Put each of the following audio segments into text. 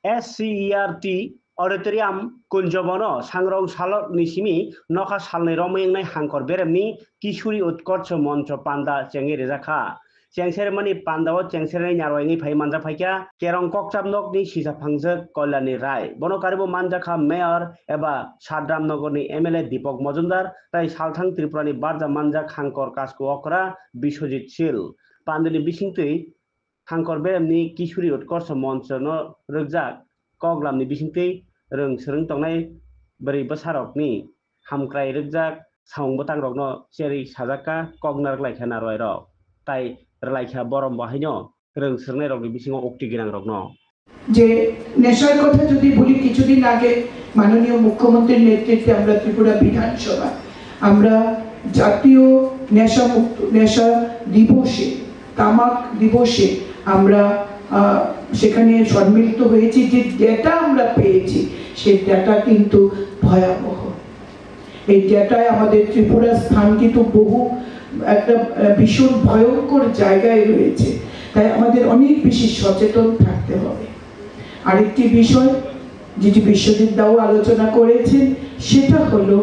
SCERT Auditorium Kunjobono Sangrong Salot Nishimi Noka Salne Romayang Hankor Beremni Kishuri Utkorcho Moncho Panda Chengi Rezaka Chengseremani Pandao Chengsere Nyaroingi Pai Manja Paika Kerong Kokcham Nok Ni Shisa Pangzak Kolani Rai Bono Karibo Manjaka Mayor Eba Shadram Nogoni MLA Dipok Mojumdar Tai Salthang Tripurani Barja Manjak Hankor Kasko Okra Bishojit Shil Pandani Bishingtui Hankor Beremni Kishuri Utkorcho Moncho No Rujak Koglamni Bishingtui Rung Serung Tongnai Beri Besarokni Hamkrai Rujak Saung Botang Rokno Seri Sajaka Kognar Laikana Roiro Tai Relaika Borom Bahino Rung Serungai Rokni Bishingo Okti Ginang Rokno যে নেশার কথা যদি বলি কিছুদিন আগে মাননীয় মুখ্যমন্ত্রীর নেতৃত্বে আমরা ত্রিপুরা বিধানসভা আমরা জাতীয় নেশা দিবসে তামাক দিবসে আমরা সেখানে সম্মিলিত হয়েছি যে ডেটা আমরা পেয়েছি সেই ডেটা কিন্তু ভয়াবহ এই ডেটায় আমাদের ত্রিপুরার স্থান কিন্তু বহু একটা ভীষণ ভয়ঙ্কর জায়গায় রয়েছে তাই আমাদের অনেক বেশি সচেতন থাকতে হবে আরেকটি বিষয় যেটি বিশ্বজিৎ দাও আলোচনা করেছেন সেটা হলো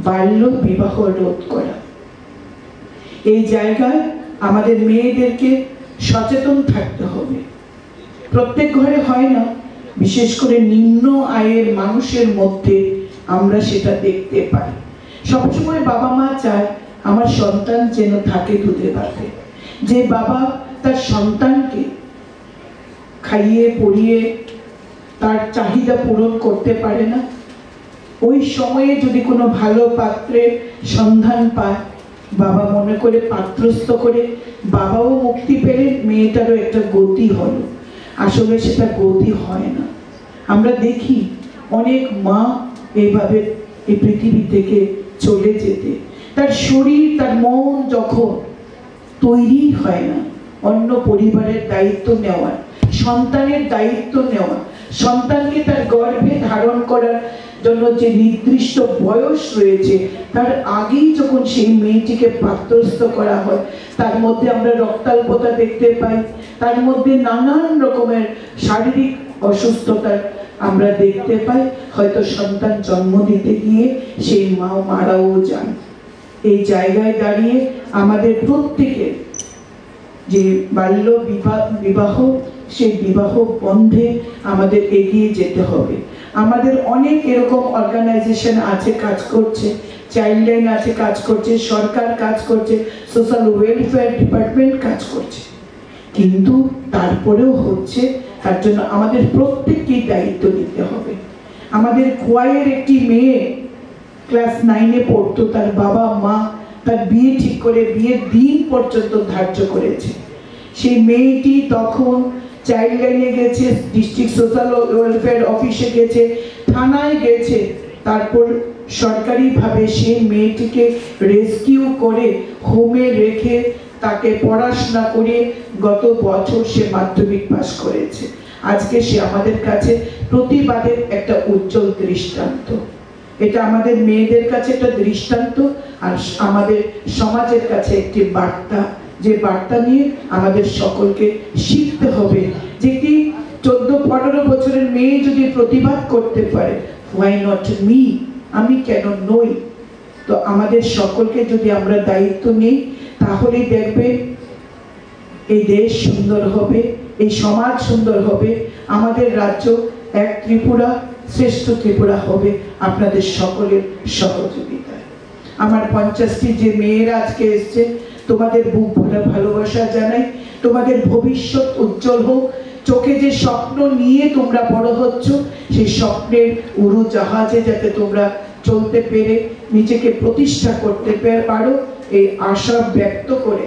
বাল্য বিবাহ রোধ করা এই জায়গায় আমাদের মেয়েদেরকে সচেতন থাকতে হবে প্রত্যেক ঘরে হয় না বিশেষ করে নিম্ন আয়ের মানুষের মধ্যে আমরা সেটা দেখতে পাই সবসময় বাবা মা চায় আমার সন্তান যেন থাকে দুধে ভাতে যে বাবা তার সন্তানকে খাইয়ে পড়িয়ে তার চাহিদা পূরণ করতে পারে না ওই সময়ে যদি কোনো ভালো পাত্রের সন্ধান পায় বাবা মনে করে পাত্রস্থ করে বাবাও মুক্তি পেলে মেয়েটারও একটা গতি হলো আসলে সেটা গতি হয় না আমরা দেখি অনেক মা এইভাবে এই পৃথিবী থেকে চলে যেতে তার শরীর তার মন যখন তৈরি হয় না অন্য পরিবারের দায়িত্ব নেওয়ার সন্তানের দায়িত্ব নেওয়া সন্তানকে তার গর্ভে ধারণ করার জন্য যে নির্দিষ্ট বয়স রয়েছে তার আগেই যখন সেই মেয়েটিকে পাত্রস্থ করা হয় তার মধ্যে আমরা রক্তাল্পতা দেখতে পাই তার মধ্যে নানান রকমের শারীরিক অসুস্থতা আমরা দেখতে পাই হয়তো সন্তান জন্ম দিতে গিয়ে সেই মা মারাও যান এই জায়গায় দাঁড়িয়ে আমাদের প্রত্যেকের যে বাল্য বিবাহ সেই বিবাহ বন্ধে আমাদের এগিয়ে যেতে হবে আমাদের অনেক এরকম অর্গানাইজেশন আছে কাজ করছে চাইল্ড লাইন আছে কাজ করছে সরকার কাজ করছে সোশ্যাল ওয়েলফেয়ার ডিপার্টমেন্ট কাজ করছে কিন্তু তারপরেও হচ্ছে তার জন্য আমাদের প্রত্যেককেই দায়িত্ব নিতে হবে আমাদের খোয়াইয়ের একটি মেয়ে ক্লাস 9-এ পড়তো তার বাবা মা তার বিয়ে ঠিক করে বিয়ের দিন পর্যন্ত ধার্য করেছে সেই মেয়েটি তখন চাইল্ড লাইনে গেছে ডিস্ট্রিক্ট সোশ্যাল ওয়েলফেয়ার অফিসে গেছে থানায় গেছে তারপর সরকারিভাবে সেই মেয়েটিকে রেস্কিউ করে হোমে রেখে তাকে পড়াশোনা করে গত বছর সে মাধ্যমিক পাস করেছে আজকে সে আমাদের কাছে প্রতিবাদের একটা উজ্জ্বল দৃষ্টান্ত এটা আমাদের মেয়েদের কাছে একটা দৃষ্টান্ত আর আমাদের সমাজের কাছে একটি বার্তা যে বার্তা নিয়ে আমাদের সকলকে শিখতে হবে যে কি 14-15 বছরের মেয়ে যদি প্রতিবাদ করতে পারে why not me আমি কেন নই তো আমাদের সকলকে যদি আমরা দায়িত্ব নিই তাহলেই দেখবে এই দেশ সুন্দর হবে এই সমাজ সুন্দর হবে আমাদের রাজ্য এক ত্রিপুরা শ্রেষ্ঠ ত্রিপুরা হবে আপনাদের সকলের সহযোগিতায় আমার 50টি যে মেয়েরা আজকে এসছে তোমাদের বুক ভরা ভালোবাসা জানাই তোমাদের ভবিষ্যৎ উজ্জ্বল হোক চোখে যে স্বপ্ন নিয়ে তোমরা বড় হচ্ছ সেই স্বপ্নের উড়োজাহাজে যাতে তোমরা চলতে পেরে নিজেকে প্রতিষ্ঠা করতে পারো এই আশা ব্যক্ত করে